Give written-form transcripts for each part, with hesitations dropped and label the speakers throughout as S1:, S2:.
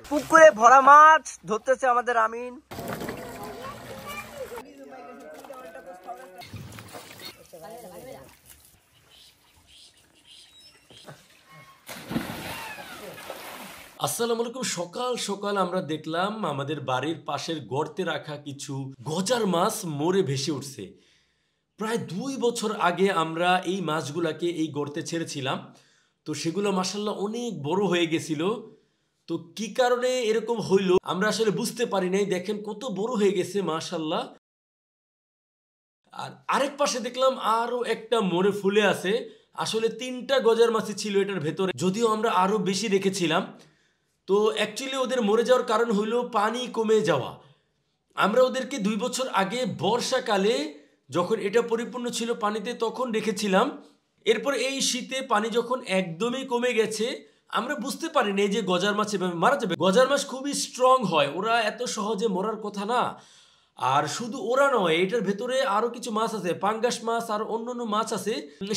S1: পুকুরে ভরা মাছ ধরতেছে আমাদের আমিন।
S2: আসসালামু আলাইকুম। সকাল সকাল আমরা দেখলাম আমাদের বাড়ির পাশের গর্তে রাখা কিছু গজার মাছ মরে ভেসে উঠছে। প্রায় 2 বছর আগে আমরা এই মাছগুলাকে এই গর্তে ছেড়েছিলাম, তো সেগুলো মাশাআল্লাহ অনেক বড় হয়ে গেছিল। তো কি কারণে এরকম হইলো আমরা আসলে বুঝতে পারি নাই। দেখেন কত বড় হয়ে গেছে মাশাআল্লাহ। আর আরেক পাশে দেখলাম আরো একটা মরে ফুলে আছে। আসলে 3টা গজার মাছই ছিল এটার ভেতরে, যদিও আমরা আরো বেশি রেখেছিলাম। তো অ্যাকচুয়ালি ওদের মরে যাওয়ার কারণ হইল পানি কমে যাওয়া। আমরা ওদেরকে 2 বছর আগে বর্ষাকালে যখন এটা পরিপূর্ণ ছিল পানিতে তখন রেখেছিলাম। এরপর এই শীতে পানি যখন একদমই কমে গেছে আমরা বুঝতে পারিনি যে গজার মাছ এভাবে মারা যাবে। গজার মাছ খুবই স্ট্রং হয়, ওরা এত সহজে মরার কথা না। আর শুধু ওরা নয়, এটার ভেতরে আরো কিছু মাছ আছে, পাঙ্গাস মাছ আর অন্যান্য মাছ আছে,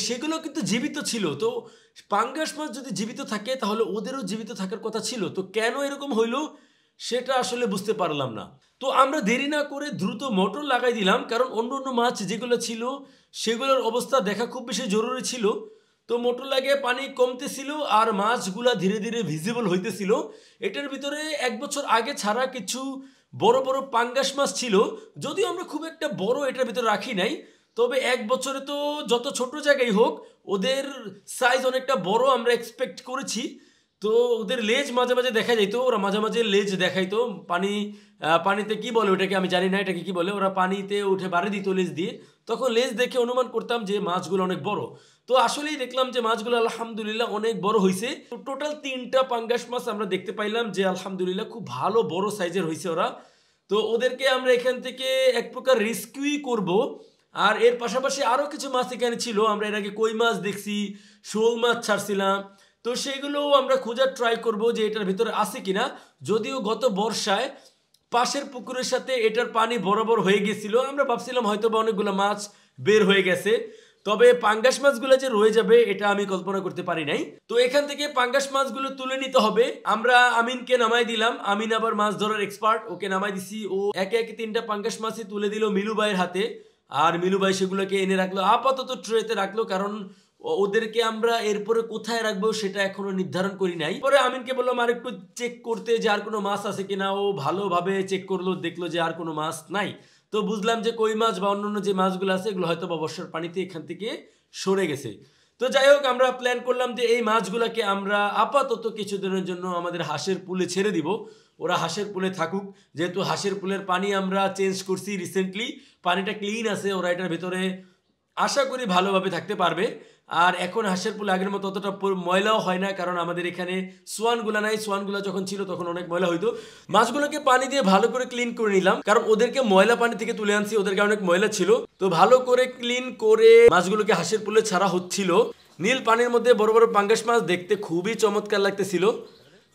S2: সেগুলো কিন্তু জীবিত ছিল। তো পাঙ্গাস মাছ যদি জীবিত থাকে তাহলে ওদেরও জীবিত থাকার কথা ছিল। তো কেন এরকম হইলো সেটা আসলে বুঝতে পারলাম না। তো আমরা দেরি না করে দ্রুত মোটর লাগাই দিলাম, কারণ অন্য অন্য মাছ যেগুলো ছিল সেগুলোর অবস্থা দেখা খুব বেশি জরুরি ছিল। তো মোটর লাগিয়ে পানি কমতেছিল আর মাছগুলা ধীরে ধীরে ভিজিবল হইতেছিল। এটার ভিতরে 1 বছর আগে ছাড়া কিছু বড় বড় পাঙ্গাস মাছ ছিল, যদিও আমরা খুব একটা বড় এটার ভিতরে রাখি নাই। তবে 1 বছরে তো যত ছোট জায়গায় হোক ওদের সাইজ অনেকটা বড় আমরা এক্সপেক্ট করেছি। তো ওদের লেজ মাঝে মাঝে দেখা যাইতো, ওরা মাঝে মাঝে লেজ দেখাইতো। পানিতে কি বলে ওটাকে আমি জানি না, এটাকে কি বলে, ওরা পানিতে উঠে বাড়ি দিত লেজ দিয়ে। তখন লেজ দেখে অনুমান করতাম যে মাছগুলো অনেক বড়। তো আসলেই দেখলাম যে মাছগুলো আলহামদুলিল্লাহ অনেক বড় হয়েছে। তো টোটাল 3টা পাঙ্গাস মাছ আমরা দেখতে পাইলাম যে আলহামদুলিল্লাহ খুব ভালো বড় সাইজের হয়েছে ওরা। তো ওদেরকে আমরা এখান থেকে এক প্রকার রেস্কিউই করব। আর এর পাশাপাশি আরও কিছু মাছ এখানে ছিল, আমরা এর আগে কই মাছ দেখছি, শোল মাছ ছাড়ছিলাম। তো সেগুলোও আমরা খোঁজার ট্রাই করব যে এটার ভিতরে আছে কিনা। যদিও গত বর্ষায় পাশের পুকুরের সাথে এটার পানি বরাবর হয়ে গেছিল, আমরা ভাবছিলাম হয়তো বা অনেকগুলো মাছ বের হয়ে গেছে। তবে পাঙ্গাস মাছগুলো যে রয়ে যাবে এটা আমি কল্পনা করতে পারি নাই। তো এখান থেকে পাঙ্গাস মাছগুলো তুলে নিতে হবে। আমরা আমিনকে নামাই দিলাম, আমিন আবার মাছ ধরার এক্সপার্ট, ওকে নামাই দিছি। ও একে একে 3টা পাঙ্গাস মাছই তুলে দিল মিলু ভাইয়ের হাতে। আর মিলু ভাই সেগুলোকে এনে রাখলো, আপাতত ট্রেতে রাখলো, কারণ ওদেরকে আমরা এরপরে কোথায় রাখবো সেটা এখনো নির্ধারণ করি নাই। পরে আমিনকে বললাম আর একটু চেক করতে যে আর কোনো মাছ আছে কিনা। ও ভালোভাবে চেক করলো, দেখলো যে আর কোনো মাছ নাই। তো বুঝলাম যে কই মাছ বা অন্যান্য যে মাছগুলো আছে এগুলো হয়তো বা বর্ষার পানিতে এখান থেকে সরে গেছে। তো যাই হোক, আমরা প্ল্যান করলাম যে এই মাছগুলোকে আমরা আপাতত কিছুদিনের জন্য আমাদের হাঁসের পুলে ছেড়ে দিব। ওরা হাঁসের পুলে থাকুক, যেহেতু হাঁসের পুলের পানি আমরা চেঞ্জ করছি রিসেন্টলি, পানিটা ক্লিন আছে, ওরা এটার ভেতরে আশা করি ভালোভাবে থাকতে পারবে। আর এখন হাঁসের পুল আগের মতো অতটা ময়লাও হয় না, কারণ আমাদের এখানে সোয়ানগুলা নাই। সোয়ানগুলা যখন ছিল তখন অনেক ময়লা হইতো। মাছগুলোকে পানি দিয়ে ভালো করে ক্লিন করে নিলাম, কারণ ওদেরকে ময়লা পানি থেকে তুলে আনছি, ওদেরকে অনেক ময়লা ছিল। তো ভালো করে ক্লিন করে মাছগুলোকে হাঁসের পুলে ছাড়া হচ্ছিল। নীল পানির মধ্যে বড় বড় পাঙ্গাস মাছ দেখতে খুবই চমৎকার লাগতেছিল।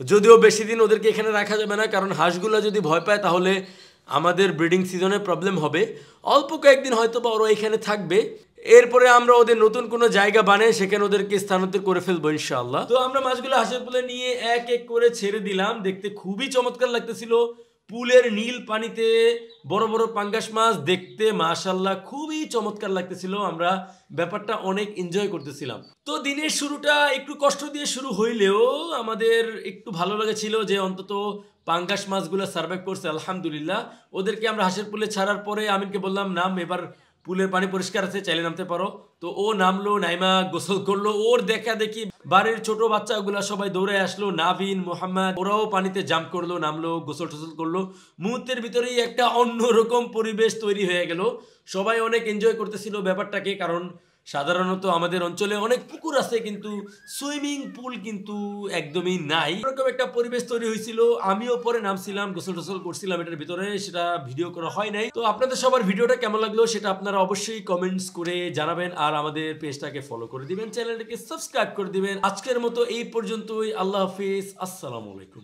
S2: যদিও বেশি দিন ওদেরকে এখানে রাখা যাবে না, কারণ হাঁসগুলো যদি ভয় পায় তাহলে আমাদের ব্রিডিং সিজনে প্রবলেম হবে। অল্প কয়েকদিন হয়তো বা ওরা এখানে থাকবে, এরপরে আমরা ওদের নতুন কোনো জায়গা বানিয়ে সেখানে ওদেরকে স্থানান্তর করে ফেলবো ইনশাআল্লাহ। তো আমরা মাছগুলো হাঁসের পুলে নিয়ে এক এক করে ছেড়ে দিলাম। দেখতে খুবই চমৎকার লাগতেছিল, পুলের নীল পানিতে বড় বড় পাঙ্গাস মাছ দেখতে মাশাআল্লাহ খুবই চমৎকার লাগতেছিল। আমরা ব্যাপারটা অনেক এনজয় করতেছিলাম। তো দিনের শুরুটা একটু কষ্ট দিয়ে শুরু হইলেও আমাদের একটু ভালো লেগেছিল যে অন্তত পাঙ্গাস মাছগুলো সার্ভাইভ করছে আলহামদুলিল্লাহ। ওদেরকে আমরা হাঁসের পুলে ছাড়ার পরে আমিনকে বললাম নাম, এবার পুলের পানি পরিষ্কার আছে, চাইলে নামতে পারো। তো ও নামলো, নাইমা গোসল করলো। ওর দেখা দেখি বাড়ির ছোট বাচ্চাগুলা সবাই দৌড়ে আসলো, নাভিন, মোহাম্মদ, ওরাও পানিতে জাম্প করলো, নামলো, গোসল টোসল করলো। মুহূর্তের ভিতরেই একটা অন্যরকম পরিবেশ তৈরি হয়ে গেল। সবাই অনেক এনজয় করতেছিল ব্যাপারটাকে, কারণ সাধারণত আমাদের অঞ্চলে অনেক পুকুর আছে কিন্তু সুইমিং পুল কিন্তু একদমই নাই। এরকম একটা পরিবেশ তৈরি হয়েছিল। আমিও পরে নামছিলাম, গোসল টোসল করছিলাম এটার ভিতরে, সেটা ভিডিও করা হয় নাই। তো আপনাদের সবার ভিডিওটা কেমন লাগলো সেটা আপনারা অবশ্যই কমেন্টস করে জানাবেন। আর আমাদের পেজটাকে ফলো করে দিবেন, চ্যানেলটাকে সাবস্ক্রাইব করে দিবেন। আজকের মতো এই পর্যন্তই। আল্লাহ হাফিজ, আসসালামু আলাইকুম।